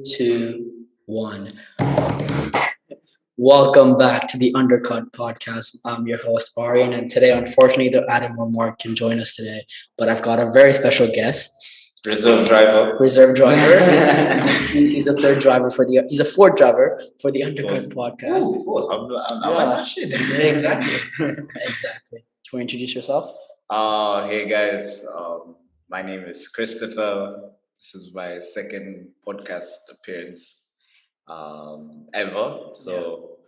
two, one. Welcome back to the Undercut Podcast. I'm your host, Arian, and today, unfortunately, the Adam or Mark can join us today, but I've got a very special guest. Reserve driver. Reserve driver. He's a third driver he's a fourth driver for the Undercut Podcast. Ooh, fourth. I'm Yeah. like that shit. Exactly. Exactly. Do you want to introduce yourself? Hey guys. My name is Christopher. This is my second podcast appearance ever. So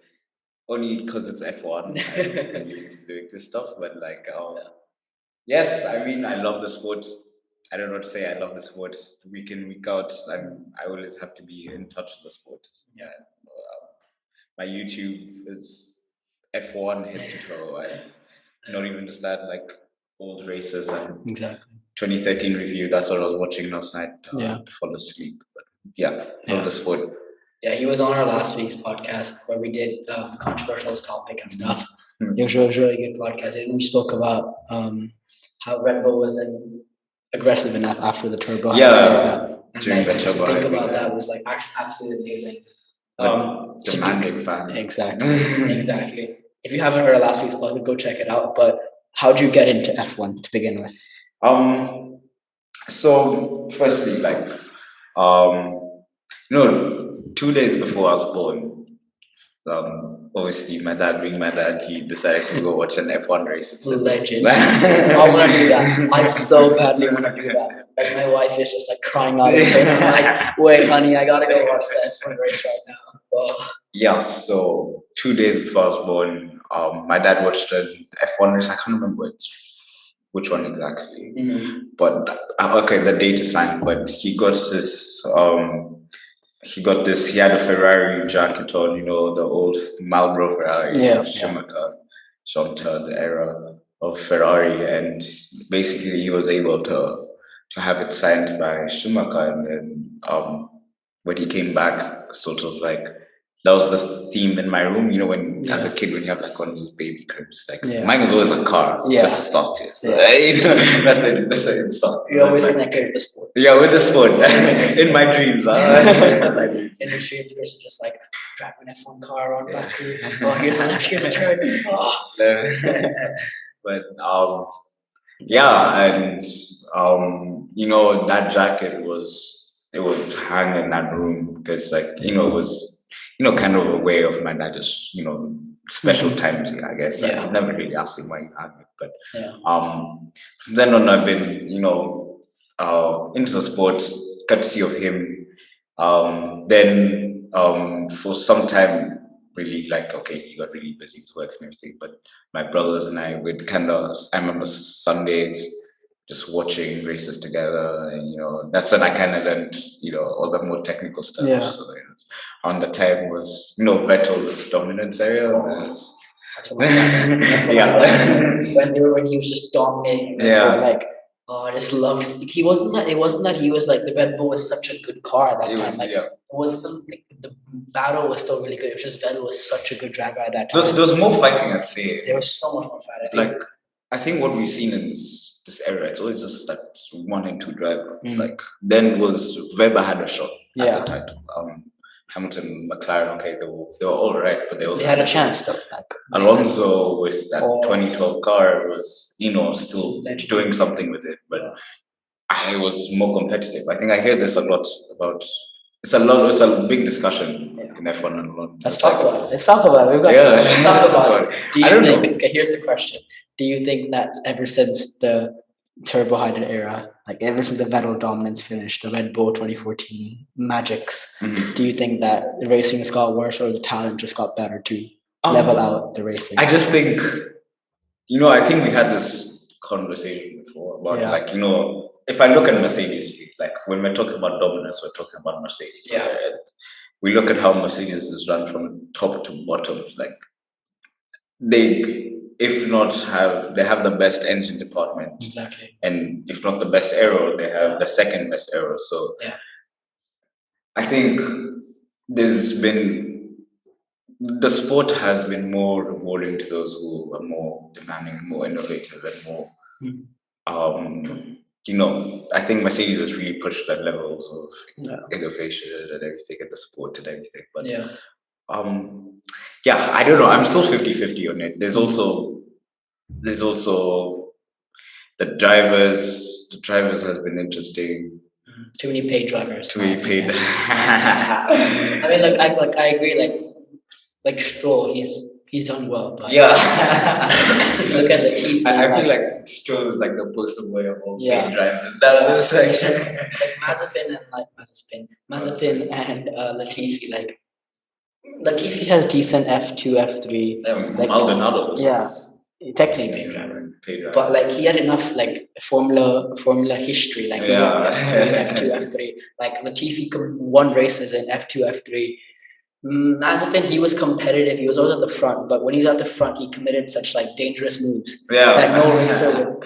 only because it's F1 I'm really into doing this stuff. But yes, I mean I love the sport. I don't know what to say. I love the sport. Week in, week out, I always have to be in touch with the sport. Yeah. My YouTube is F1 head to toe. I not even just that, like old races and Exactly. 2013 review. That's what I was watching last night to fall asleep. But love the sport. Yeah, he was on our last week's podcast where we did controversial topic and stuff. It was a really good podcast, and we spoke about how Red Bull wasn't aggressive enough after the turbo. During the turbo. Think about that was like absolutely amazing. Demanding fan. Exactly. If you haven't heard of last week's podcast, go check it out. But how'd you get into F1 to begin with? So firstly, 2 days before I was born, obviously my dad, he decided to go watch an F1 race. It's legend. I want to do that. I so badly want to do that. Like my wife is just like crying out of pain. I'm like, wait, honey, I gotta go watch the F1 race right now. Oh. Yeah, so 2 days before I was born, my dad watched an F1 race. I can't remember which one exactly. But the date is fine. But he got this. He had a Ferrari jacket on, the old Marlboro Ferrari, Schumacher, Chantal, the era of Ferrari, and basically he was able to have it signed by Schumacher, and then when he came back, sort of like that was the theme in my room. When as a kid, when you have like one of those baby cribs, mine was always a car, just to start to. So that's it. That's it. Start. You're always connected with the sport. Yeah, with the sport in my dreams. In your dreams, you're just like driving an F1 car on Baku. Oh, here's a turn. Oh. But and that jacket was hanging in that room because it was kind of a way of my dad just special times, I guess. I've never really asked him why he had it, but from then on I've been into the sport courtesy of him. Then for some time really he got really busy with work and everything, but my brothers and I would I remember Sundays just watching races together, and that's when I kind of learned all the more technical stuff. So on the time was Vettel's dominance area. When he was just dominating, I just loved. It wasn't that he was like the Red Bull was such a good car at that time. It was the battle was still really good. It was just Vettel was such a good driver at that time. There was more fighting, I'd say. There was so much more fighting. I think what we've seen in this era, it's always just that 1 and 2 driver. Then was Weber had a shot at the title. Hamilton, McLaren, they were all right, but they had a chance though. Alonso with that 2012 car was still doing something with it, but I was more competitive. I think I hear this a lot about. It's a big discussion in F1 and a lot. Let's talk about it. Let's talk about it. Let's talk about it. Do you think? Okay, here's the question. Do you think that ever since the turbo-hyded era, ever since the Vettel dominance finished, the Red Bull 2014 magics, do you think that the racing has got worse or the talent just got better to level out the racing? I just think, I think we had this conversation before about if I look at Mercedes, when we're talking about dominance, we're talking about Mercedes. Yeah. We look at how Mercedes is run from top to bottom. They have the best engine department. Exactly. And if not the best aero, they have the second best aero. So I think the sport has been more rewarding to those who are more demanding, more innovative, and more I think Mercedes has really pushed that levels of innovation and everything and the support and everything. But I don't know. I'm still 50-50 on it. There's also the drivers. The drivers has been interesting. Too many paid drivers. Too many paid. I mean, I agree. Like Stroll, he's done well, but if you look at the Latifi, I feel like Stroll is like the poster boy of all paid drivers. That is like Mazepin and Latifi. Like Latifi has decent F2, F3. Maldonado. Technically paid driver. But like he had enough like formula history. Like he won F2, F3. Like Latifi won races in F2, F3. Mazepin, he was competitive. He was always at the front, but when he's at the front, he committed such like dangerous moves that no racer would.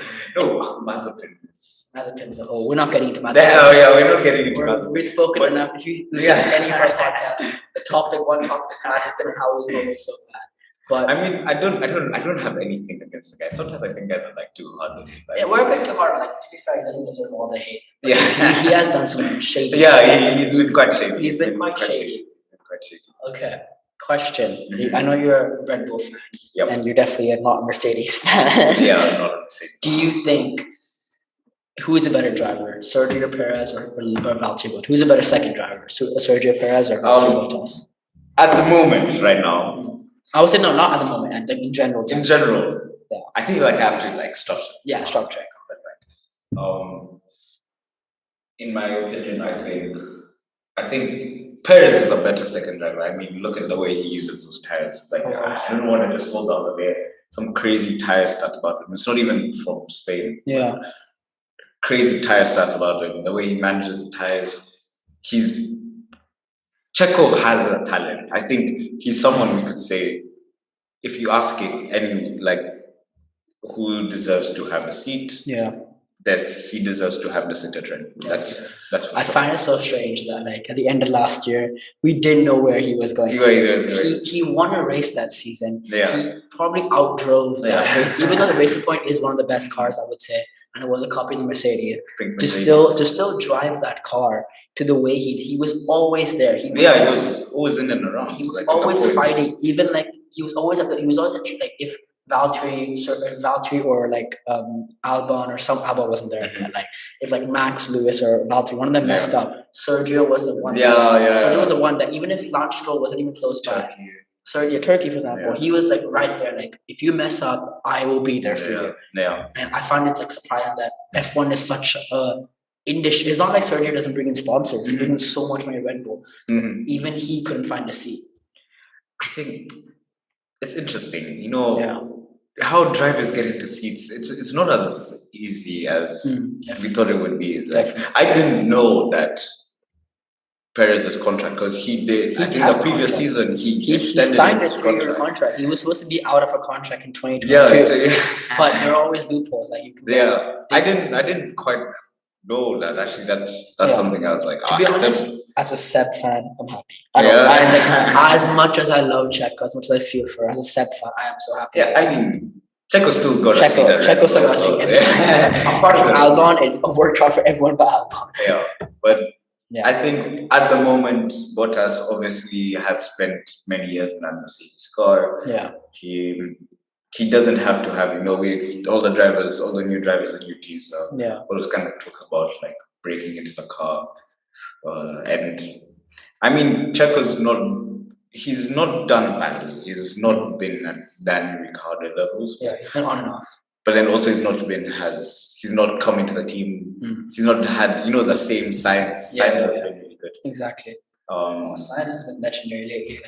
Mazepin is a whole. We're not getting into Mazepin. We're not getting into Mazepin. We've spoken enough. If you listen to any of our podcasts, the topic is Mazepin and how he's always so bad. But I mean, I don't have anything against the guy. Sometimes I think guys are like too hard on him. Like, we're a bit too hard. Like to be fair, he doesn't deserve all the hate. He has done some shady. He's been quite shady. He's been quite shady. Okay. Question. I know you're a Red Bull fan, and you're definitely not a Mercedes fan. I'm not a Mercedes. Do you think who is a better driver, Sergio Perez or Valtteri Bottas? Who's a better second driver, Sergio Perez or Valtteri Bottas? At the moment, right now, I would say no, not at the moment. I think in general. In general, I think I have to stop. Stop check. In my opinion, I think Perez is a better second driver. I mean, look at the way he uses those tires. Like, I don't want to just hold out there. Some crazy tire stats about him. It's not even from Spain. Crazy tire stats about him. The way he manages the tires. Checo has a talent. I think he's someone we could say, if you ask any who deserves to have a seat. He deserves to have the center trend. That's for sure. I find it so strange that at the end of last year, we didn't know where he was going. He won a race that season. He probably outdrove that race, even though the Racing Point is one of the best cars, I would say, and it was a copy of the Mercedes. To still drive that car to the way he was always there. He was always in and around. He was always fighting. Even he was always if Valtteri or Albon or Albon wasn't there. But if Max Lewis or Valtteri, one of them messed up, Sergio was the one. Sergio was the one that even if Lance Stroll wasn't even close by. Turkey, for example, he was right there. If you mess up, I will be there for you. And I find it surprising that F1 is such a industry. It's not like Sergio doesn't bring in sponsors. He brings in so much money Red Bull. Even he couldn't find a seat. I think it's interesting, how drivers get into seats. It's not as easy as we thought it would be. I didn't know that Perez's contract, because he did. I think the previous season he extended signed his a 3-year contract. He was supposed to be out of a contract in 2022. But there are always loopholes that you can. I didn't quite know that. Actually, that's something I was like. To be honest, as a Seb fan, I'm happy. As much as I love Checo, as much as I feel for her, as a Seb fan, I am so happy. I mean, Checo still got a seat. Checo still got a seat. Apart from Albon, it worked out for everyone but Albon. But I think at the moment, Bottas obviously has spent many years in that Mercedes car. He doesn't have to have, with all the drivers, all the new drivers and new teams. Always kind of talk about breaking into the car. And I mean, Checo's he's not done badly. He's not been at Daniel Ricciardo levels. He's been on and off. But then also he's not come into the team. He's not had, the same science. Science has been really good. Exactly. Science has been legendary lately.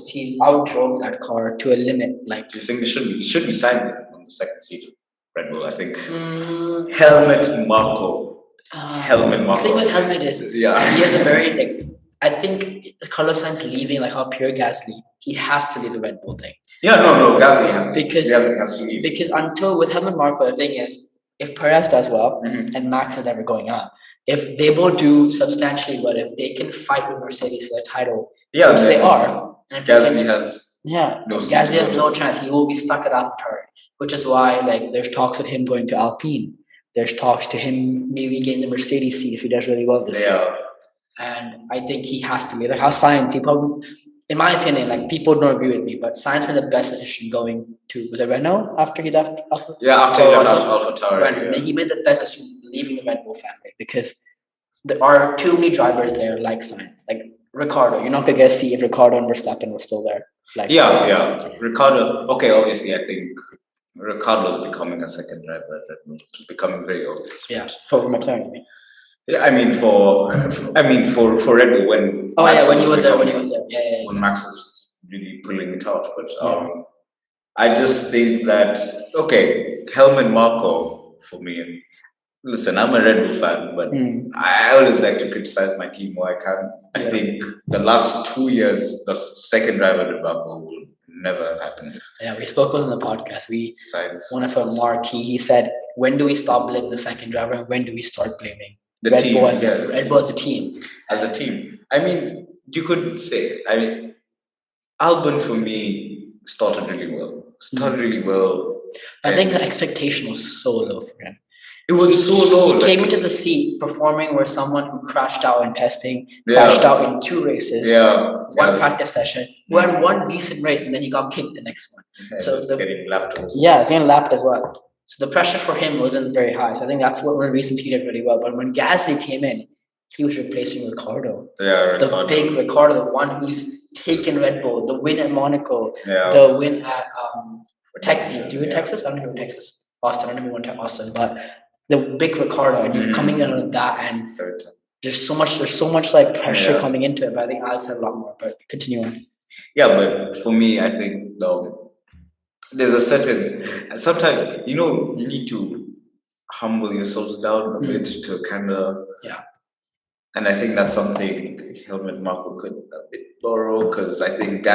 He's outdrove that car to a limit. Do you think it should be science on the second seat of Red Bull? I think Helmut Marko. The thing with Helmut is he has a very I think Carlos Sainz leaving, how Pierre Gasly, he has to leave the Red Bull thing. Gasly because until with Helmut Marko, the thing is, if Perez does well and Max is never going up, if they both do substantially well, if they can fight with Mercedes for the title, which they are, and Gasly has Gasly has no chance. He will be stuck at AlphaTauri, which is why there's talks of him going to Alpine. there's talks to him maybe getting the Mercedes seat if he does really well this year. And I think he has to be like how Sainz. He probably, in my opinion, like people don't agree with me, but Sainz made the best decision going to was it Renault after he left? After he left AlphaTauri. He made the best decision leaving the Red Bull family because there are too many drivers there like Sainz, like Ricardo. You're not gonna get to see if Ricardo and Verstappen were still there. Like Ricardo. Okay, obviously, I think Ricardo is becoming a second driver at Red Bull. It's becoming very obvious. Yeah, for McLaren. Yeah, I mean for Red Bull when when he was there. When Max was really pulling it out, but I just think that Helmut Marko for me. Listen, I'm a Red Bull fan, but I always like to criticize my team where I can. I think the last 2 years, the second driver debacle will never happen. Yeah, we spoke on the podcast. One of our marquee, he said, when do we stop blaming the second driver and when do we start blaming Red Bull as a team? As a team. I mean, you could say, Albon for me started really well. I think the expectation was so low for him. It was so low. He came into the seat performing where someone who crashed out in testing, crashed out in 2 races, one practice session, who had one decent race and then he got kicked the next one. So getting lapped also. Yeah, he's getting lapped as well. So the pressure for him wasn't very high. So I think that's one of the reasons he did really well. But when Gasly came in, he was replacing Ricardo. The big Ricardo, the one who's taken Red Bull, the win at Monaco, the win at Texas? I don't know Texas. Austin. I don't know if went to Austin, but the big Ricardo and you coming in on that and there's so much like pressure coming into it, but I think Alex had a lot more, but continue on. Yeah, but for me, I think there's a certain, sometimes, you need to humble yourselves down a bit to kind of, and I think that's something Helmut Marko could a bit borrow, because I think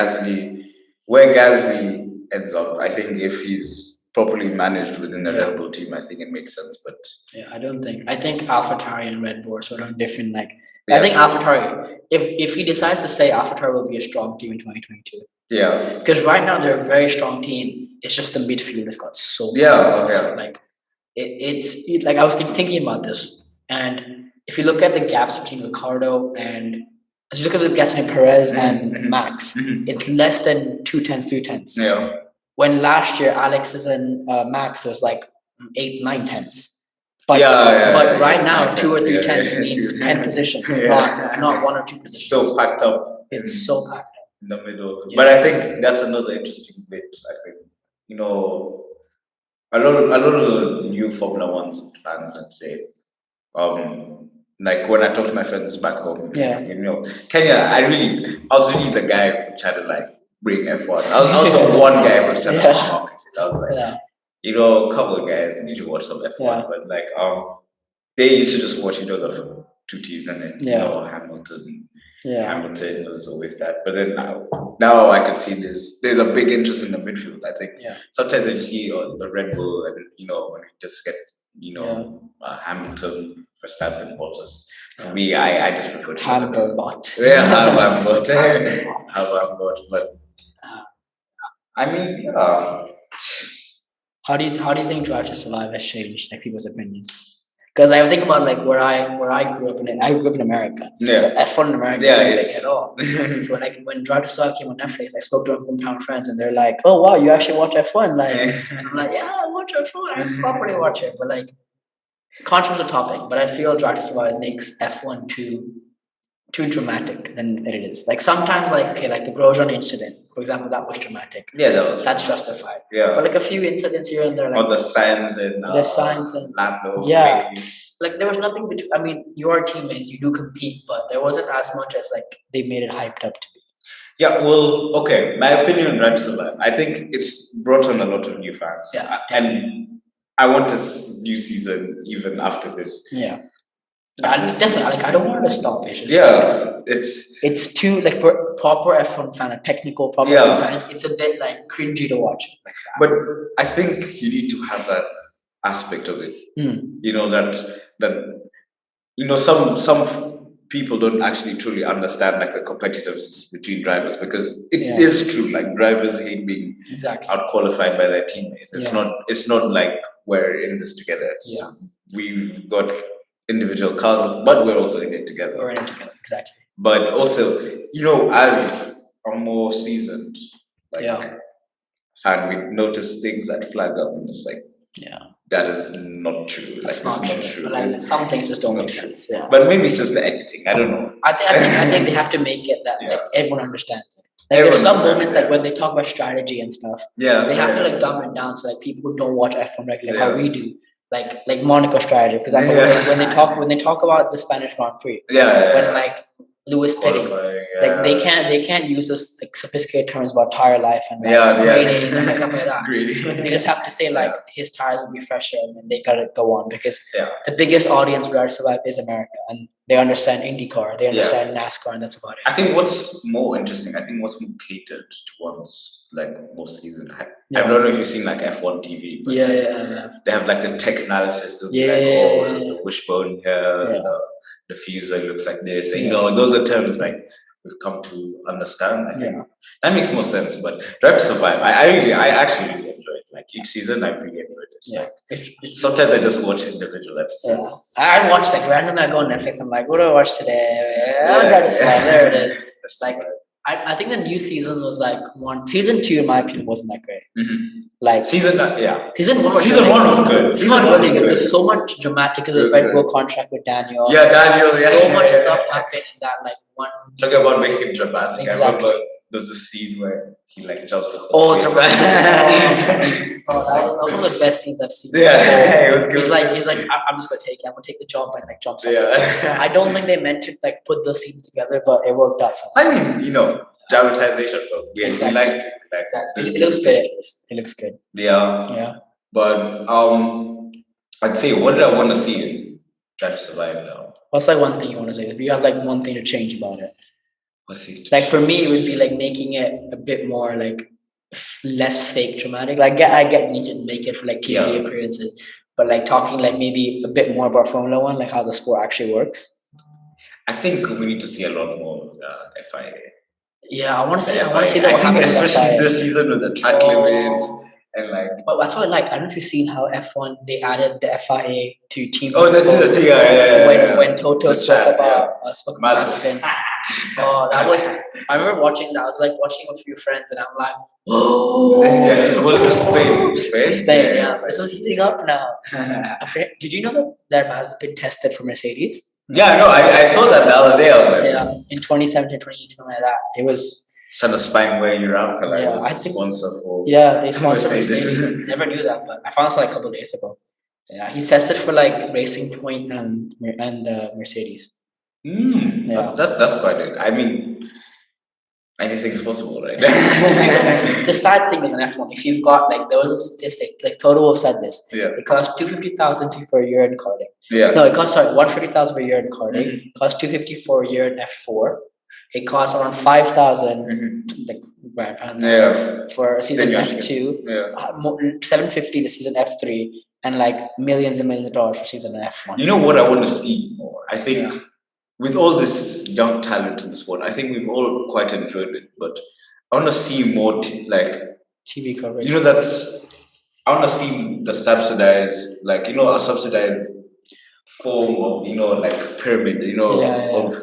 where Gasly ends up, I think if he's properly managed within the Red Bull team, I think it makes sense. But I think AlphaTauri and Red Bull are sort of different. I think AlphaTauri, if he decides to say AlphaTauri will be a strong team in 2022. Yeah. Because right now they're a very strong team. It's just the midfield has got so it's like I was thinking about this, and if you look at the gaps between Ricardo and as you look at the gaps between Perez and Max, it's less than 2/10, 3/10. Yeah. When last year Alex's and Max was like 8, 9/10. But right now 2 or 3/10 means 10 positions, not 1 or 2 positions. So packed up. It's so packed up in the middle. But I think that's another interesting bit. I think a lot of the new Formula One fans, I'd say, like when I talk to my friends back home, Kenya, I was really the guy who tried to bring F1. I was the one guy who was trying to market it. I was like, a couple of guys need to watch some F1, but they used to just watch the 2 teams and then Hamilton. Hamilton was always that, but then now I could see there's a big interest in the midfield. I think sometimes I see the Red Bull and when we just get Hamilton, Verstappen, Bottas. For me, I just prefer Hamilbot. Hamilbot. But I mean, How do you think Drive to Survive has changed people's opinions? Because I think about where I grew up I grew up in America. So F1 in America isn't big at all. So when Drive to Survive came on Netflix, I spoke to my hometown friends and they're like, "Oh wow, you actually watch F1?" And I'm like, "Yeah, I watch F1. I properly watch it." But controversial topic. But I feel Drive to Survive makes F1 too dramatic than it is. Sometimes the Grosjean incident, for example, that was dramatic. That's justified. Yeah. But a few incidents here and there, or the signs and Lando. There was nothing between. I mean, you are teammates, you do compete, but there wasn't as much as they made it hyped up to be. Yeah, well, okay. My opinion on Drive to Survive, I think it's brought on a lot of new fans. Yeah, and I want this new season even after this. Yeah. Definitely, I don't want it to stop. It's just it's too for proper F1 fan, a technical proper F1 fan. It's a bit cringy to watch it like that. But I think you need to have that aspect of it. Some people don't actually truly understand the competitiveness between drivers, because it is true. Drivers hate being out qualified by their teammates. It's not we're in this together. We've got individual cars, but we're also in it together. We're in it together, exactly. But also, as a more seasoned fan, we notice things that flag up, and it's like, that is not true. It's not true. Like, some things just don't make sense. Yeah. But maybe it's just the editing. I don't know. I think they have to make it that like everyone understands it. Like, there's some moments like when they talk about strategy and stuff. They have to like dumb it down so like people who don't watch F1 regularly, how we do, like Monaco strategy. For example, when they talk about the Spanish Grand Prix, when like Lewis pitting, like they can't use this like sophisticated terms about tire life and grading and stuff like that. They just have to say like his tires will be fresher and they gotta go on because the biggest audience for Drive to Survive is America, and they understand IndyCar, they understand NASCAR, and that's about it. I think what's more interesting, what's more catered towards like more seasoned. I don't know if you've seen like F1 TV. But they have like the tech analysis of the wishbone here. The fuser looks like this, and those are terms like we've come to understand. I think that makes more sense. But Drive to Survive, I actually really enjoy it. Like each season, I really enjoy it. Sometimes I just watch individual episodes. I watch like randomly. I go on Netflix. I'm like, what do I watch today? Drive to Survive. There it is. Like, I think the new season was like season 2 in my opinion wasn't that great. Like season 1 was good. Season 1 was really good. There's so much dramatic in the Red Bull contract with Daniel. So much stuff happened in that like one. Talking about making dramatic. Exactly. I remember there's a scene where he like jumps off. Dramatic. That was one of the best scenes I've seen. It was good. He's like, I'm just gonna take it. I'm gonna take the jump and like jumps off. I don't think they meant to like put the scenes together, but it worked out somehow. I mean, dramatization. We liked it. It looks good. It looks good. Yeah. But I'd say, what did I want to see in Drive to Survive now? What's like one thing you want to say? If you have like one thing to change about it, like for me, it would be like making it a bit more like less fake dramatic. Like I get you need to make it for like TV appearances, but like talking like maybe a bit more about Formula One, like how the sport actually works. I think we need to see a lot more of the FIA. Yeah, I want to see that. I think especially this season with the track limits. And like, but that's why I don't know if you've seen how F1 they added the FIA to team. When Toto spoke about Mazepin. That was. I remember watching that. I was like watching with a few friends, and I'm like, whoa! It was Spain. Spain, It's heating up now. Did you know that Mazepin tested for Mercedes? Yeah, no, I saw that the other day. I was like, in 2017, 2018, something like that. It was. Sort of spying where you're at, I think sponsor for. They sponsor Mercedes. Never knew that, but I found this like a couple of days ago. Yeah, he's tested for like Racing Point and Mercedes. That's quite it. I mean, anything's possible, right? The sad thing is in F1, if you've got like there was a statistic, like Toto said this. It costs $250,000 for a year in karting. No, it costs $150,000 per year in karting. It costs $250,000 for a year in F4. It costs around 5,000 for a season F2, $750 in a season F3, and like millions and millions of dollars for season F1. You know what I want to see more? I think with all this young talent in the sport, I think we've all quite enjoyed it, but I want to see more TV coverage. I want to see the subsidized, a subsidized form of, like pyramid, of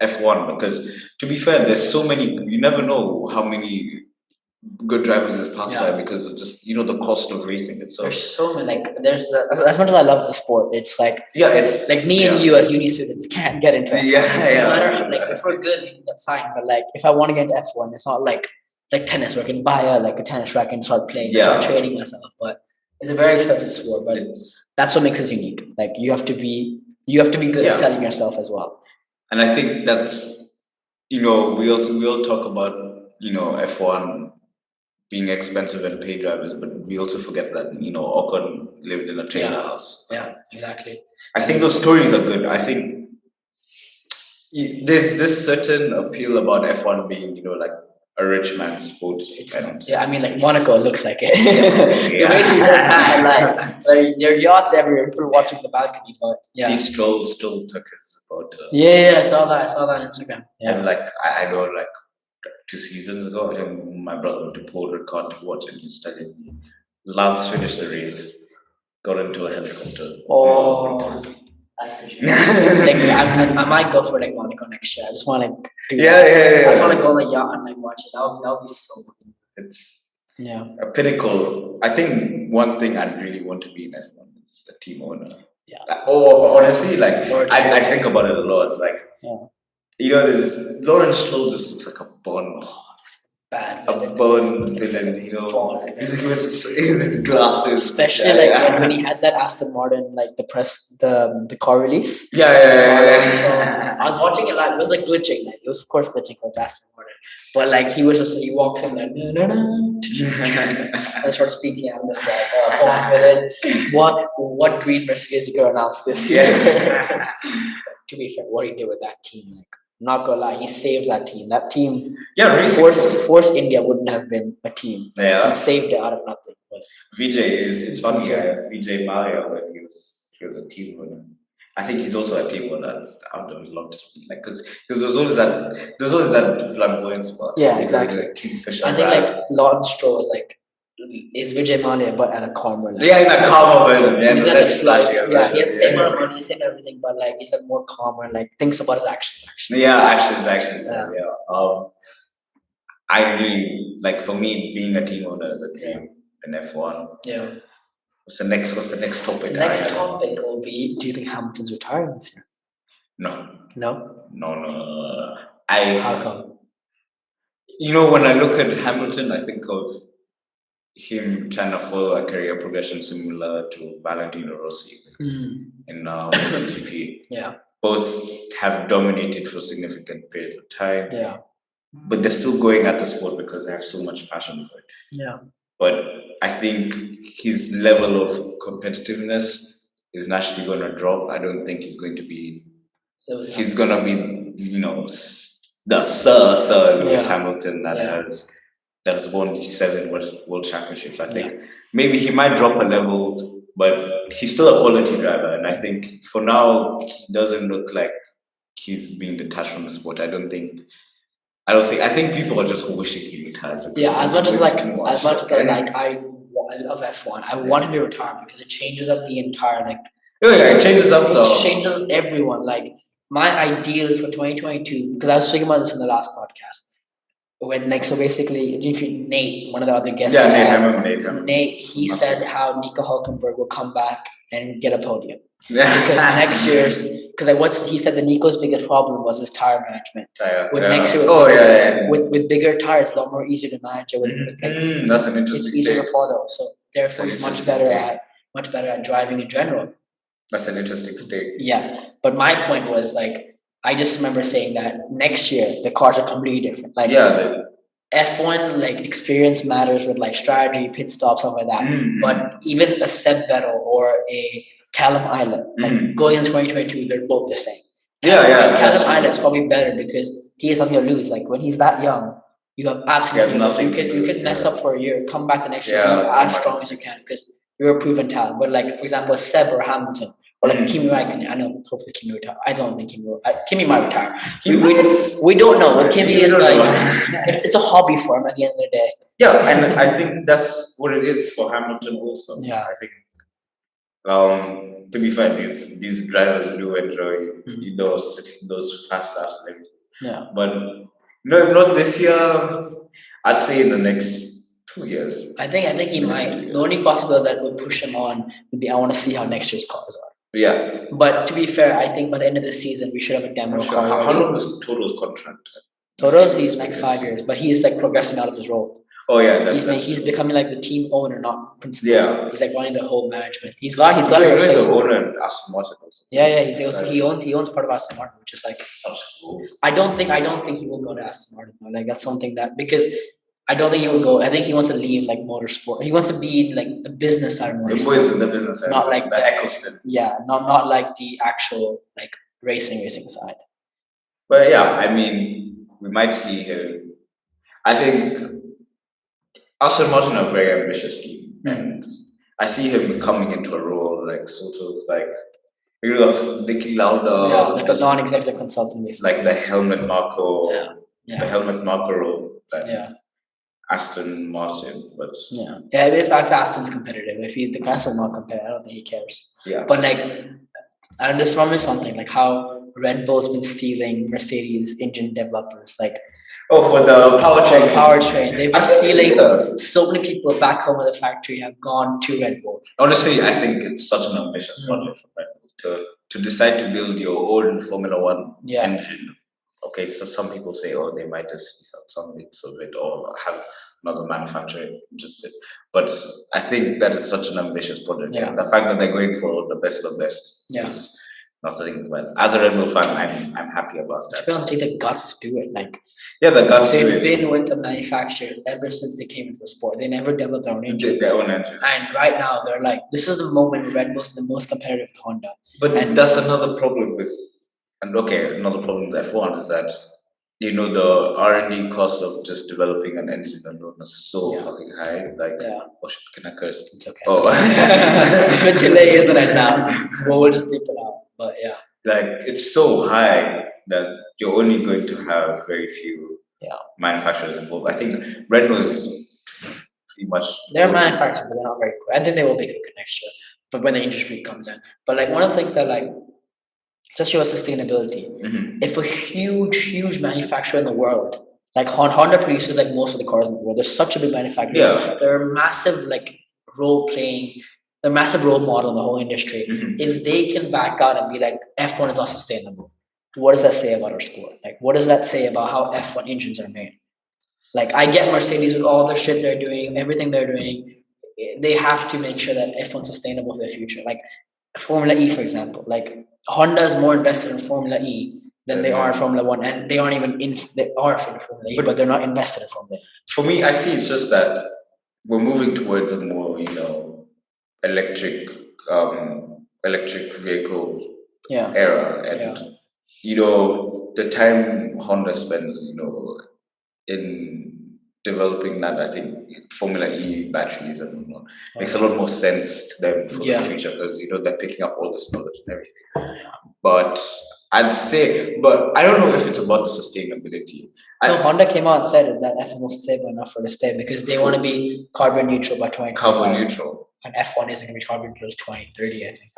F1, because to be fair, there's so many, you never know how many good drivers is passed by because of just the cost of racing itself. There's so many as much as I love the sport, it's like it's like me and you as uni students can't get into F1. If we're good, we can get signed, but like if I want to get into F1, it's not like tennis where I can buy a tennis racket and start playing, start training myself. But it's a very expensive sport, but that's what makes us unique. Like you have to be good at selling yourself as well. And I think that's, we all talk about, F1 being expensive and pay drivers, but we also forget that, Ocon lived in a trailer house. Yeah, exactly. I think those stories are good. I think there's this certain appeal about F1 being, like a rich man's sport. I mean, like Monaco looks like it. The way she just had like there are yachts everywhere, people watching the balcony. But see, Stroll took his photo. I saw that on Instagram. And I know 2 seasons ago, I think my brother went to Paul Ricard to watch it. He studied. Lance finished the race. got into a helicopter. Oh, that's interesting. I might go for like Monaco next year. I just want to like do that. I just want to go on the yacht and like watch it. That would be so cool. It's a pinnacle. I think one thing I'd really want to be in F1 is a team owner. Yeah. Honestly, like I think about it a lot. Like, there's Lawrence Stroll just looks like a Bond. Bad villain. A Bond villain, his glasses. Especially like when he had that Aston Martin, like the car release. Yeah. I was watching it live. It was like glitching. Like it was of course glitching because it's Aston Martin. But like he walks in like and starts speaking. I'm just like, Bond villain. What green Mercedes you gonna announce this year? To be fair, what he did with that team, like. Not gonna lie, he saved that team. That team, Force India wouldn't have been a team. Yeah. He saved it out of nothing. But it's funny. Vijay Malia, when he was a team owner. I think he's also a team owner. I would have loved to be like, because there's always that flamboyance about. Yeah, exactly. I think like Lawrence Stroll was like. Is Vijay Malia, but at a calmer level. Yeah, in a calmer version. Yeah, he has the same amount of money, same everything, but like he's like more calmer, like thinks about his actions. Yeah, actions. Yeah. I really like, for me, being a team owner in F1. Yeah. What's the next topic? The next topic will be: do you think Hamilton's retiring this year? No. How come? When I look at Hamilton, I think of him trying to follow a career progression similar to Valentino Rossi in MotoGP. Yeah. Both have dominated for significant periods of time. Yeah. But they're still going at the sport because they have so much passion for it. Yeah. But I think his level of competitiveness is naturally going to drop. I don't think he's going to be. He's going to be, the Sir Lewis Hamilton that has won 7 world championships. I think maybe he might drop a level, but he's still a quality driver. And I think for now, he doesn't look like he's being detached from the sport. I think people are just wishing he retires. As much as I love F1, I want him to retire because it changes up the entire it changes up everyone. Like my ideal for 2022, because I was speaking about this in the last podcast. When so basically, if Nate, one of the other guests, I remember Nate, he said how Nico Hülkenberg will come back and get a podium because next year's. Because he said the Nico's biggest problem was his tire management. Next year, with bigger tires, a lot more easier to manage. That's an interesting. It's easier to follow, so therefore he's much better at driving in general. That's an interesting state. Yeah, but my point was I just remember saying that next year the cars are completely different. F1 experience matters with strategy, pit stops, stuff like that. But even a Seb Vettel or a Callum Island, going in 2022, they're both the same. Callum Island's probably better because he has nothing to lose. When he's that young, you have absolutely nothing. You can mess up for a year, come back the next year, be as strong as you can because you're a proven talent. But for example, Seb or Hamilton or Kimi Räikkönen, I know hopefully Kimi retire. I don't think Kimi might retire. We don't know. What Kimi is it's a hobby for him at the end of the day. Yeah, and I think that's what it is for Hamilton also. Yeah, I think. To be fair, these drivers do enjoy those fast laps and everything. Yeah. But no, not this year. I'd say in the next 2 years. I think he might. The only possibility that would push him on would be I want to see how next year's cars are. Yeah. But to be fair, I think by the end of the season we should have a demo car. How long is Toto's contract? Toto's he's next 5 years, but he's progressing out of his role. Oh yeah, he's becoming the team owner, not principal. Yeah, he's running the whole management. He's got a replace. He's an owner at Aston Martin also. Yeah. He owns part of Aston Martin, which is I don't think he will go to Aston Martin though. That's something that because I don't think he will go. I think he wants to leave motorsport. He wants to be in the business side of motorsport. The business side, not the ecosystem. Yeah, not the actual racing side. But yeah, I mean, we might see him. I think Aston Martin are a very ambitious team, and I see him coming into a role Niki Lauda, a non-executive consultant, basically. The Helmut Marko, the Helmut Marko role. Aston Martin, but yeah. If Aston's competitive, if he's the Aston not competitive, I don't think he cares. Yeah. But like, and this one is something like how Red Bull's been stealing Mercedes engine developers, like. Oh, for the powertrain. Powertrain. They've been stealing. So many people back home at the factory have gone to Red Bull. Honestly, I think it's such an ambitious project for Red Bull to decide to build your own Formula One engine. Okay, so some people say, oh, they might just sell some bits of it or have another manufacturer interested. But I think that is such an ambitious project. Yeah. And the fact that they're going for the best of the best is not something. But as a Red Bull fan, I'm happy about that. People don't take the guts to do it. Like, yeah, the guts. They've been with the manufacturer ever since they came into the sport. They never developed their own engine. And right now, they're like, this is the moment where Red Bull's the most competitive with Honda. But that's another problem with. And another problem with F1 is that, the R&D cost of just developing an engine alone is so fucking high. Like, oh shit, can I curse? It's okay. Oh. It's been too late, isn't it now? We'll just bleep it out. But yeah. Like, it's so high that you're only going to have very few manufacturers involved. I think Red Bull is pretty much. They're manufacturers, but they're not very quick. I think they will be quick next year, but when the industry comes in. But like one of the things that like, just your sustainability. Mm-hmm. If a huge manufacturer in the world, like Honda produces like most of the cars in the world, they're such a big manufacturer. Yeah. They're massive like they're massive role model in the whole industry. Mm-hmm. If they can back out and be like F1 is not sustainable, what does that say about our sport? Like what does that say about how F1 engines are made? Like I get Mercedes with all the shit they're doing, everything they're doing, they have to make sure that F1's sustainable for the future. Like Formula E, for example, like Honda is more invested in Formula E than they are in Formula One, and they aren't even they are in Formula E, but they're not invested in Formula E. For me, I see it's just that we're moving towards a more, electric vehicle era, and the time Honda spends, in developing that, I think Formula E batteries and whatnot makes a lot more sense to them for the future because they're picking up all this knowledge and everything. But I'd say, but I don't know if it's about the sustainability. Honda came out and said that F1 was sustainable enough for this day because they want to be carbon neutral by 2025. Carbon neutral. And F1 isn't going to be carbon neutral 2030, I think.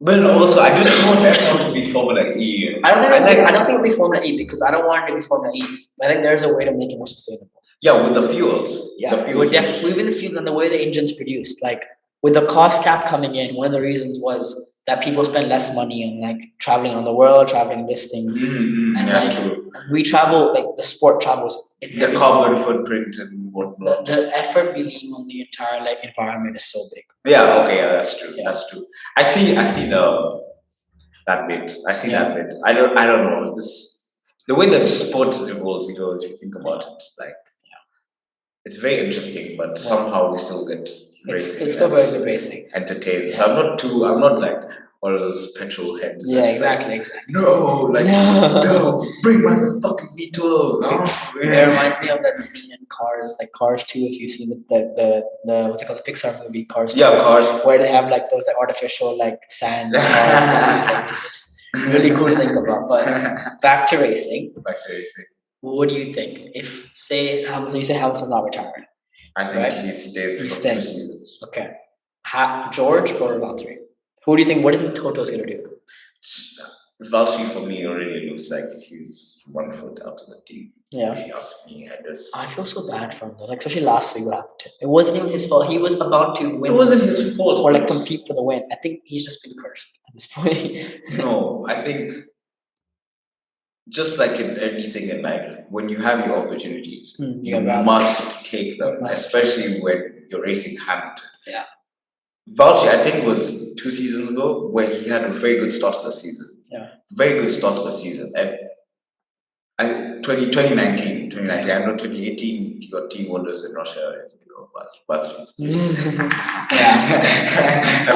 But also, I just want F1 to be Formula E. I don't think it'll be Formula E because I don't want it to be Formula E. I think there's a way to make it more sustainable. Yeah, with the fuels. Yeah, with the fuels and the way the engine's produced. Like with the cost cap coming in, one of the reasons was that people spend less money on like traveling on the world, traveling this thing, and true. We travel like the sport travels. The carbon footprint and whatnot. The effort we leave on the entire like environment is so big. Yeah. Okay. Yeah, that's true. Yeah. That's true. I see that bit. I see that bit. I don't know the way that sports evolves. If you think about it, it's like. It's very interesting, but somehow we still get racing. It's still very good racing. Entertained. Yeah. So I'm not like one of those petrol heads. Yeah, exactly. No, bring back the fucking V12s. It reminds me of that scene in Cars, like Cars 2, if you've seen the what's it called, the Pixar movie, Cars 2. Yeah, Cars. Where they have like those like artificial like sand cars. Like, it's just really cool to think about. But back to racing. What do you think? If say Hamilton, you say Hamilton's not retiring. I think he stays for 2 seasons. Okay. George or Valtteri? What do you think Toto's gonna do? Valtteri for me already looks like he's 1 foot out of the team. Yeah. If you ask me, I feel so bad for him though. Like especially last week what happened to him. It wasn't even his fault. He was about to win. It wasn't his fault. Or like compete for the win. I think he's just been cursed at this point. No, I think just like in anything in life, when you have your opportunities, you must take them, especially when you're racing Hamilton. Yeah. Valtteri, I think, was 2 seasons ago where he had a very good start to the season. Yeah. Very good start to the season. And 2019, I know 2018, he got team wonders in Russia. But that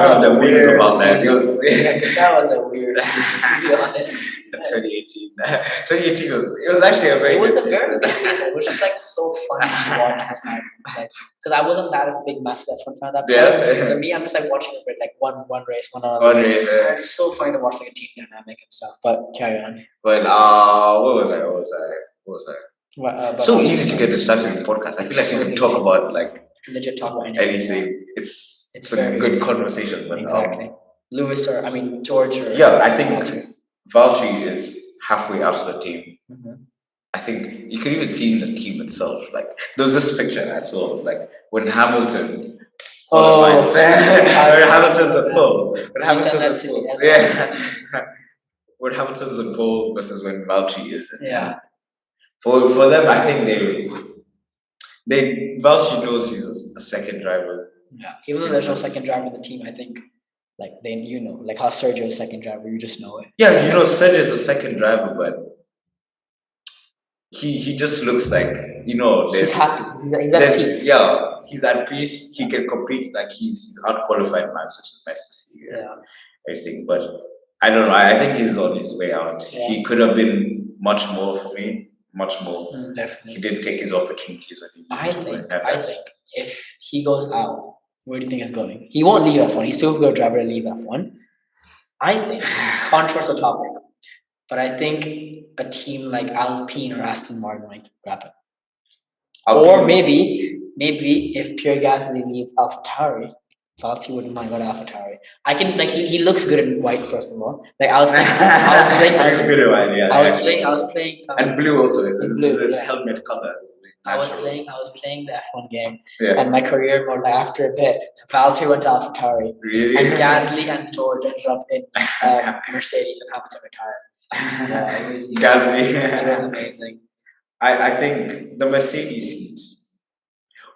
was a weird season. That was a weird season, to be honest. 2018 was actually a very good season. It was a very good season. It was just like so fun to watch because I wasn't that a big massive F1 fan at that point. So me, I'm just like watching it like one race, one other race. It's so fun to watch like a team dynamic and stuff. But carry on. But what was I? So easy to get distracted in podcast. I feel like you can talk about legit talk about anything. It's a good conversation. But exactly. Lewis George I think Valtteri is halfway out of the team. I think you can even see in the team itself. Like there's this picture I saw, like when Hamilton qualified. Hamilton's a pole. When Hamilton's a pole. Yeah. When Hamilton's a pole versus when Valtteri is. Yeah. For them, I think Valtteri knows he's a second driver. Yeah. Even though there's no second driver in the team, I think like like how Sergio's second driver, you just know it. Yeah, Sergio's a second driver, but he just looks like he's happy. He's at peace. Yeah, he's at peace. He can compete. Like he's outqualified Max, which is nice to see. Everything, but I don't know. I think he's on his way out. Yeah. He could have been much more for me. Much more. Definitely. He didn't take his opportunities when he. I think if he goes out, where do you think he's going? He won't leave F1. He's still a good driver to leave F1. I think controversial topic. But I think a team like Alpine or Aston Martin might grab it. Or maybe if Pierre Gasly leaves AlphaTauri, Valtteri wouldn't mind going to AlphaTauri. I can he looks good in white first of all. Like I was playing. I was playing. And blue also is his helmet color. I was playing the F1 game, and my career mode. After a bit, Valtteri went to AlphaTauri, really? And Gasly and George ended up in Mercedes and Hamilton retired. It was amazing. I think the Mercedes seat.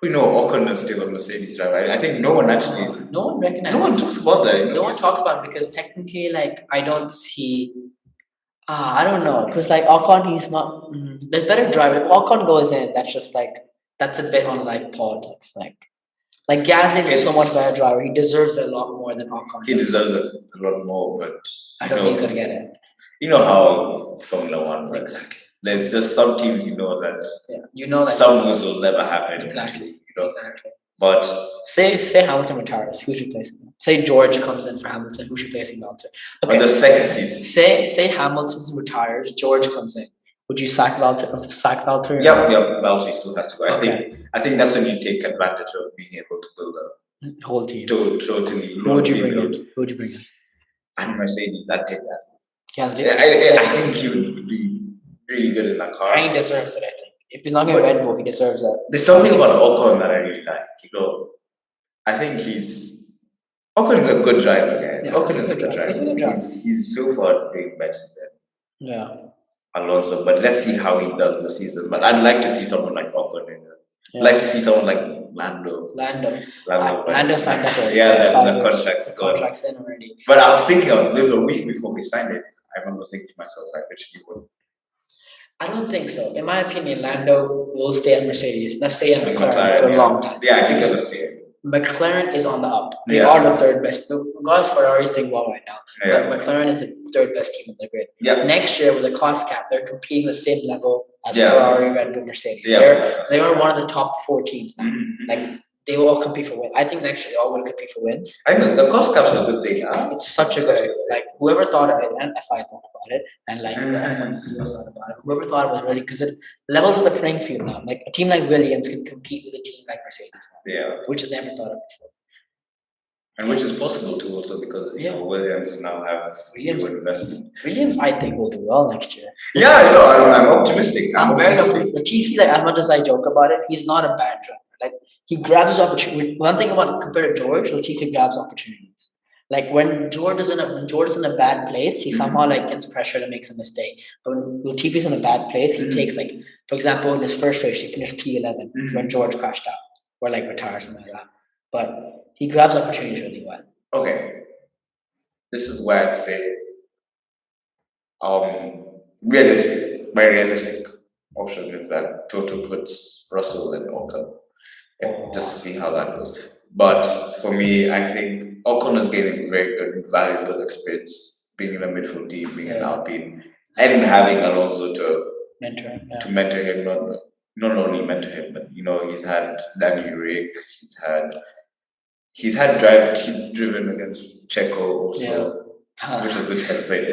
We know Ocon is still a Mercedes driver. I think no one recognizes. No one talks about that. No one talks about it because technically, I don't see. I don't know, because Ocon, he's not. There's better driver. If Ocon goes in, that's just that's a bit on politics. Like Gasly is so much better driver. He deserves a lot more than Ocon. He deserves a lot more, but I don't think he's gonna get it. You know how Formula One works. Exactly. There's just some teams that some moves will never happen. Exactly. Exactly. But say Hamilton retires, who's replacing him? Say George comes in for Hamilton, who's replacing Valtteri? Okay. On the second season. Say Hamilton retires, George comes in. Would you sack Valtteri? Yeah, Valtteri still has to go. I think that's when you take advantage of being able to build a whole team. Totally. Who would you bring in? And Mercedes, I'd take Gasly. I think he would be really good in that car. And he deserves it, I think. If he's not going to Red Bull, he deserves it. There's something about Ocon that I really like. I think Ocon is a good driver, guys. Yeah, Ocon is a good driver. He's a good driver. He's so far doing better than Alonso. But let's see how he does this season. But I'd like to see someone like Ocon in there. I'd like to see someone like Lando. Lando signed up already. The contract's in already. But I was thinking of a week before we signed it. I remember thinking to myself, which he would. I don't think so. In my opinion, Lando will stay at Mercedes. Let's stay at McLaren for a long time. Yeah, I think he'll stay. McLaren is on the up. They are the third best. Because Ferrari is doing well right now. But McLaren is the third best team in the grid. Yeah. Next year, with the cost cap, they're competing the same level as Ferrari, Red Bull, Mercedes. They are one of the top 4 teams now. They will all compete for wins. I think next year they all will compete for wins. I think the cost cap's a good thing. It's such a good whoever thought of it, and F1 thought about it, and the F1 CEOs thought about it. Whoever thought it was really because it levels of the playing field now. A team like Williams can compete with a team like Mercedes now, which is never thought of before. And which is possible too, also because Williams now have investment. Williams, I think, will do well next year. I'm optimistic. I'm very optimistic. Latifi, as much as I joke about it, he's not a bad driver. He grabs his opportunity. One thing about compared to George, Latifi grabs opportunities. When George is in a bad place, he somehow gets pressure and makes a mistake. But when Latifi's in a bad place, he takes for example, in his first race, he finished P11 when George crashed out or retired, something like that. But he grabs opportunities really well. Okay, this is where I'd say, very realistic option is that Toto puts Russell and Ocon. Just to see how that goes. But for me, I think Ocon is getting very good, valuable experience being in a midfield team, being in Alpine, and having Alonso to mentor him. Not only mentor him, but he's had Danny Rick. He's driven against Checo also, which is interesting.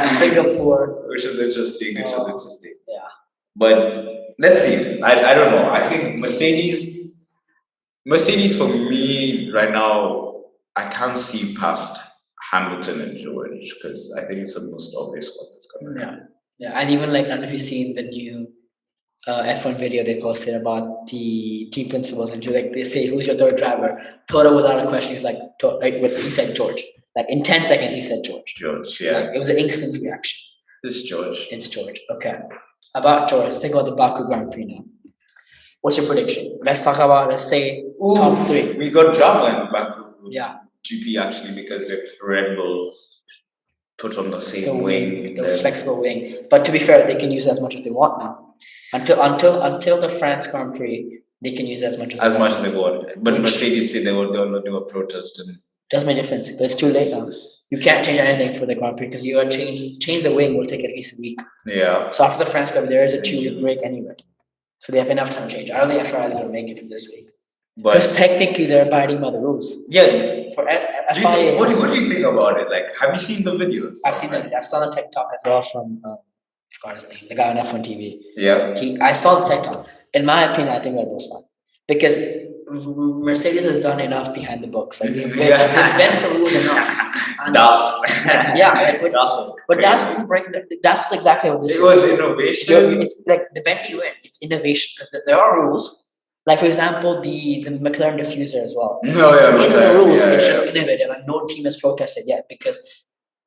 Singapore, which is interesting. Yeah. But let's see. I don't know. I think Mercedes for me right now, I can't see past Hamilton and George because I think it's the most obvious one that's coming. Yeah, and even like I don't know if you've seen the new F1 video they posted about the team principals, and like they say, "Who's your third driver?" Toto, without a question, he's like, he said George. Like in 10 seconds, he said George. George, yeah. Like, it was an instant reaction. It's George. It's George. Okay. About George, let's think about the Baku Grand Prix now. What's your prediction? Let's say top 3. We got drama in Baku. Yeah. GP actually because if Red Bull put on the same wing, the flexible wing. But to be fair, they can use it as much as they want now. Until the France Grand Prix, they can use it as much as they want. But Mercedes said they will do a protest and doesn't make a difference because it's too late now. You can't change anything for the Grand Prix because you got to change the wing will take at least a week. Yeah. So after the France Grand Prix, there is a 2-week break anyway. So they have enough time to change. I don't think FIA is going to make it for this week. Because technically they're abiding by the rules. Yeah. For FIA. What do you think about it? Like, have you seen the videos? I've seen them. I saw the TikTok as well from I forgot his name, the guy on F1 TV. Yeah. I saw the TikTok. In my opinion, I think Red Bull's fine. Because Mercedes has done enough behind the books. Like they've bent the rules enough. But Das wasn't breaking. Das was exactly what this is. It was innovation. It's like the bend you in. It's innovation because there are rules. Like for example, the McLaren diffuser as well. In the rules, it's just innovative, and no team has protested yet because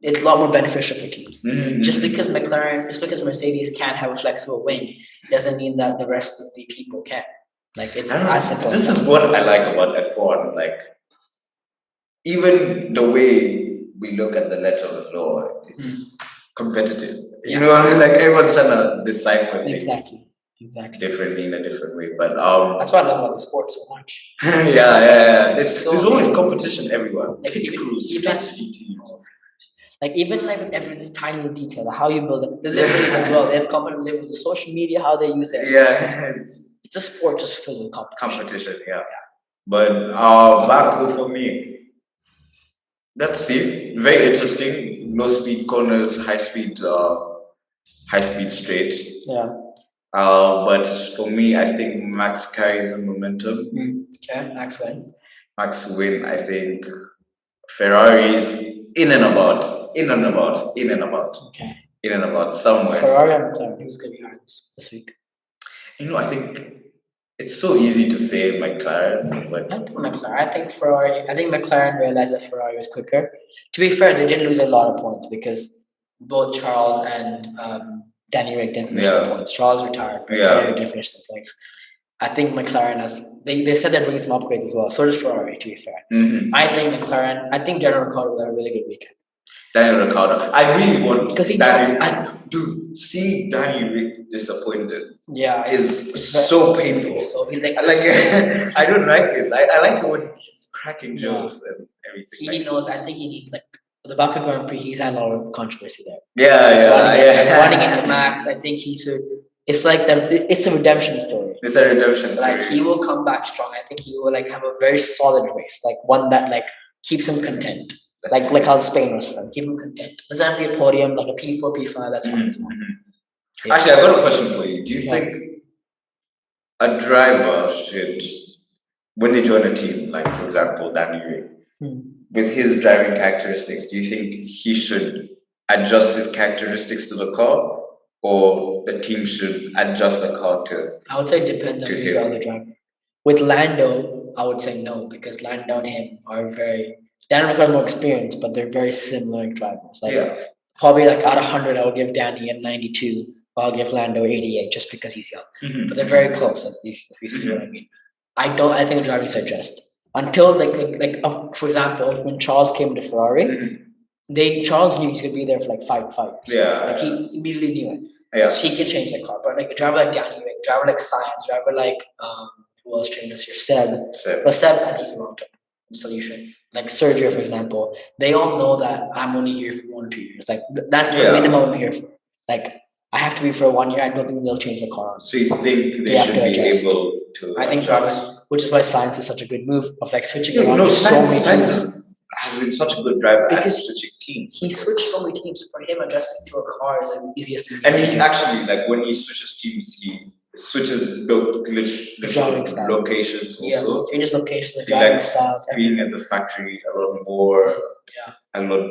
it's a lot more beneficial for teams. Mm-hmm. Just because Mercedes can't have a flexible wing doesn't mean that the rest of the people can. Like it's as simple. This is what I like about F1. Like even the way we look at the letter of the law is competitive. You know, like everyone's trying to decipher things exactly differently in a different way. But that's why I love about the sport so much. There's always competition everywhere. Like, even with every this tiny detail, how you build it, the liveries as well. They have competition with the social media, how they use it. Yeah, it's a sport just filled with competition. But Baku for me, let's see. Very interesting. Low speed corners, high speed straight. Yeah. But for me, I think Max carries the momentum. Okay, Max win. I think Ferrari's in and about. Okay. In and about somewhere. Ferrari and McLaren, who's going to be hard this week? I think it's so easy to say McLaren, but not for McLaren. I think McLaren realized that Ferrari was quicker. To be fair, they didn't lose a lot of points because both Charles and Danny Rick didn't finish the points. Charles retired, but Danny Rick didn't finish the points. I think McLaren they said they're bringing some upgrades as well. So does Ferrari, to be fair. Mm-hmm. I think Daniel Ricciardo will have a really good weekend. Daniel Ricciardo. I really want to see Danny Rick disappointed. Yeah, is so painful. I don't like it. I like it when he's cracking jokes and everything. He knows. I think he needs for the Baku Grand Prix. He's had a lot of controversy there. Running into Max, I think he should. It's like it's a redemption story. It's a redemption story. Like he will come back strong. I think he will have a very solid race, like one that keeps him content. Like how Spain was for him. Keep him content. Doesn't have to be a podium, like a P4, P5, that's fine as well. Actually, I've got a question for you. Do you think a driver should, when they join a team, like for example, Danny Rick, with his driving characteristics, do you think he should adjust his characteristics to the car, or the team should adjust the car to? I would say it depends on who's the other driver. With Lando, I would say no, because Lando and him are Danny Rick has more experience, but they're very similar drivers. Probably out of 100, I would give Danny a 92. I'll give Lando 88 just because he's young. Mm-hmm. But they're very close, if you see what I mean. I think a driver needs to adjust. Until, for example, when Charles came to Ferrari, Charles knew he could be there for 5 fights. Yeah. He immediately knew it. Yeah. So he could change the car. But a driver like Danny Rick, driver like Science, driver like, who else changed this year? Seb. But Seb, I think, is a long-term solution. Like Sergio, for example, they all know that I'm only here for 1 or 2 years. That's the minimum I'm here for. I have to be for 1 year. I don't think they'll change the car. So you think they should be able to? I think drivers, which is why Science is such a good move of switching around. Science has been such a good driver at Because switching teams. He switched so many teams. So for him, adjusting to a car is like the easiest thing. And he actually, like, when he switches teams, he switches the driving style. Locations also. Changes location, the he driving likes styles. Being at the factory a lot more. Yeah. A lot.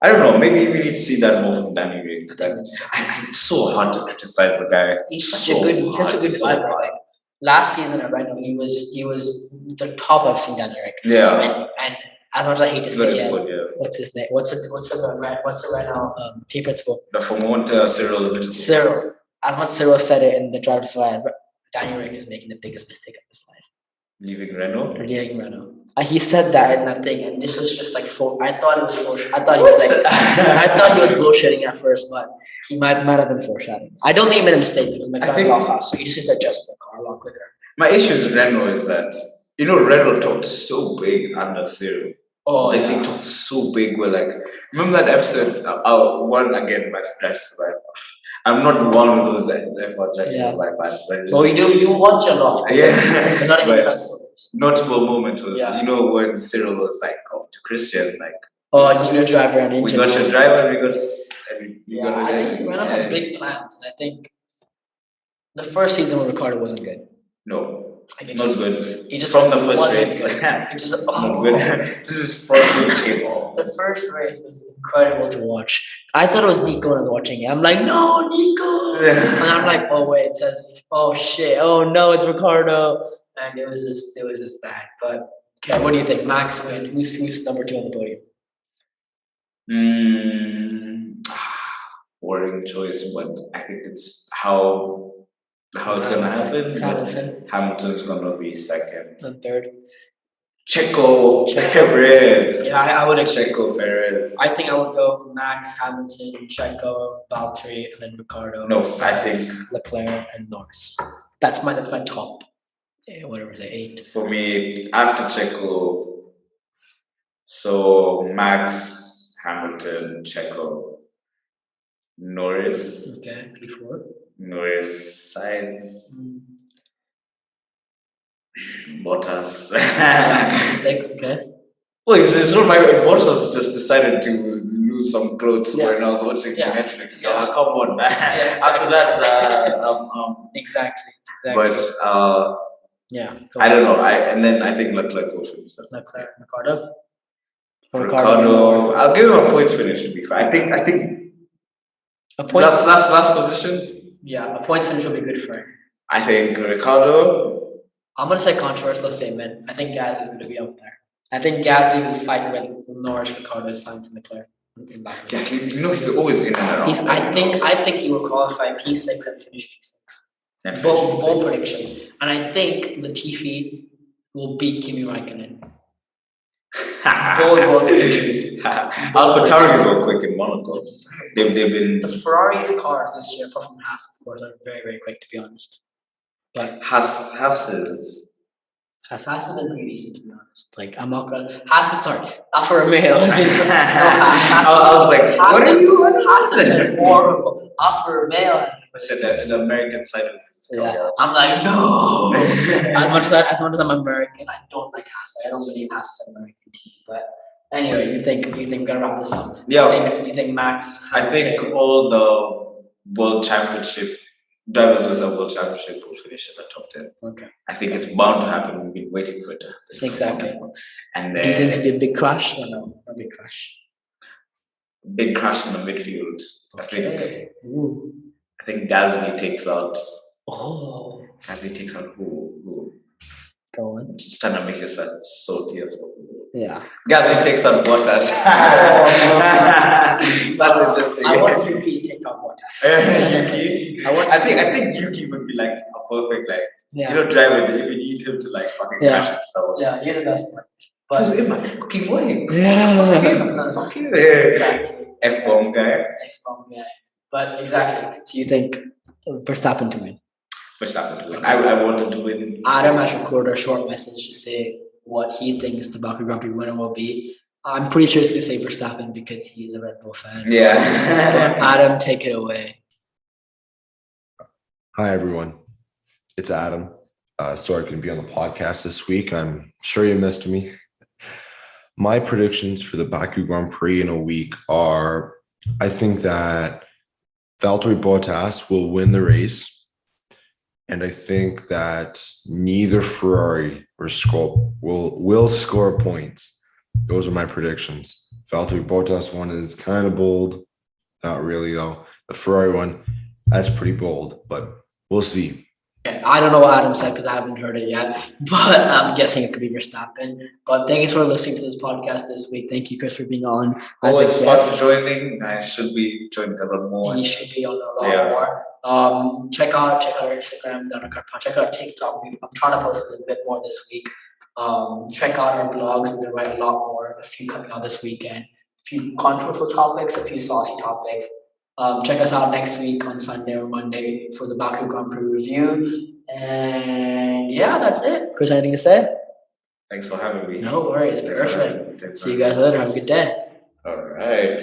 I don't know. Maybe we need to see that more from Danny Rick. Like, it's so hard to criticize the guy. He's such a good driver. Like last season at Renault, he was the top I've seen Danny Rick. Yeah. And as much as I hate to say it, yeah. What's his name? What's the Renault team principal? The Formonta Cyril. As much as Cyril said it in the Drive to Survive, Danny Rick is making the biggest mistake of his life. Leaving Renault. He said that in that thing, and this was just like I thought it was I thought he was like I thought he was bullshitting at first, but he might have been foreshadowing. I don't think he made a mistake because my car is a lot faster. He just needs to adjust the car a lot quicker. My issue with Renault is that Renault talked so big under Cyril. They talked so big. We're like, remember that episode? One again, Max Drive Survive. I'm not one of those Drive Survive fans. Well, you watch a lot. Yeah. Not even sad stories. Notable moment was when Cyril was like off to Christian, like, you know, driver and engine. We got your driver. We got had big plans, and I think the first season with Ricardo wasn't good. No. Not good. He just from the first race. Not good. This is first came off. The first race was incredible to watch. I thought it was Nico when I was watching it. I'm like, no, Nico, and I'm like, oh wait, it says, oh shit, oh no, it's Ricardo, and it was just bad. But okay, what do you think? Max win. Who's number 2 on the podium? Boring choice, but I think it's how it's gonna happen. Hamilton's gonna be second. And third. Checo Perez. Yeah, I would agree. Checo Perez. I think I would go Max, Hamilton, Checo, Valtteri, and then Ricardo. No, I think Leclerc and Norris. That's my top. Whatever the 8. For me, after Checo, so Max, Hamilton, Checo, Norris. Okay, P4. Norris, Sainz, Bottas. 6, okay. Well, it's not like Bottas just decided to lose some clothes when I was watching Netflix. Come on, man. After that, exactly. But I don't know. I think Leclerc goes for himself. Leclerc, Ricardo. I'll give him a points finish to be fair. I think a point last positions. Yeah, a points finish will be good for him. I think Ricardo. I'm gonna say controversial statement. I think Gaz is gonna be up there. I think Gasly will fight with Norris, Ricardo, Sainz, and Leclerc. Yeah, he's always in and around. I think he will qualify P6 and finish P6. Bold prediction. And I think Latifi will beat Kimi Raikkonen. Bold predictions. AlphaTauri is so quick in Monaco. They've been the Ferrari's cars this year, apart from Haas, of course, are very, very quick, to be honest. But Haas has been pretty decent, to be honest. Like, I'm not gonna Alfa Romeo. I was like, what are you? Haas has been horrible. Alfa Romeo. Said that the American side of this. Yeah, I'm like, no. as much as I'm American, I don't like Haas. I don't believe Haas is an American team. But anyway, you think we're gonna wrap this up? Yeah. You think Max? I think all the World Championship drivers with a World Championship will finish in the top 10. Okay. I think it's bound to happen. We've been waiting for it to happen. Exactly. And then, do you think it'll be a big crash or no? A big crash. Big crash in the midfield. Okay. I think Gasly takes out. Oh. Gasly takes out who? Go on. Just trying to make it as salty as possible. Yeah. Gasly takes out Bottas. That's interesting. I want Yuki to take out Bottas. Yuki? I think Yuki would be like a perfect driver if you need him to fucking crash himself. Yeah, you're the best one. But he's in my fucking way. Yeah. Fucking Exactly. F-bomb guy. But exactly. So you think Verstappen to win? Verstappen to win. I want him to win. Adam has recorded a short message to say what he thinks the Baku Grand Prix winner will be. I'm pretty sure he's going to say Verstappen because he's a Red Bull fan. Yeah. Adam, take it away. Hi, everyone. It's Adam. Sorry I couldn't be on the podcast this week. I'm sure you missed me. My predictions for the Baku Grand Prix in a week are, I think that Valtteri Bottas will win the race. And I think that neither Ferrari or Stroll will score points. Those are my predictions. Valtteri Bottas one is kind of bold. Not really, though. The Ferrari one, that's pretty bold, but we'll see. Okay, I don't know what Adam said because I haven't heard it yet, but I'm guessing it's going to be Verstappen. But thanks for listening to this podcast this week. Thank you, Chris, for being on. Always fun joining. I should be joining a lot more. You should be on a lot more. Check out our Instagram, check out TikTok. I'm trying to post a little bit more this week. Check out our blogs. We're going to write a lot more. A few coming out this weekend. A few controversial topics, a few saucy topics. Check us out next week on Sunday or Monday for the Baku Grand Prix review. And yeah, that's it. Chris, anything to say? Thanks for having me. No worries. Perfect. See you guys later. Have a good day. All right.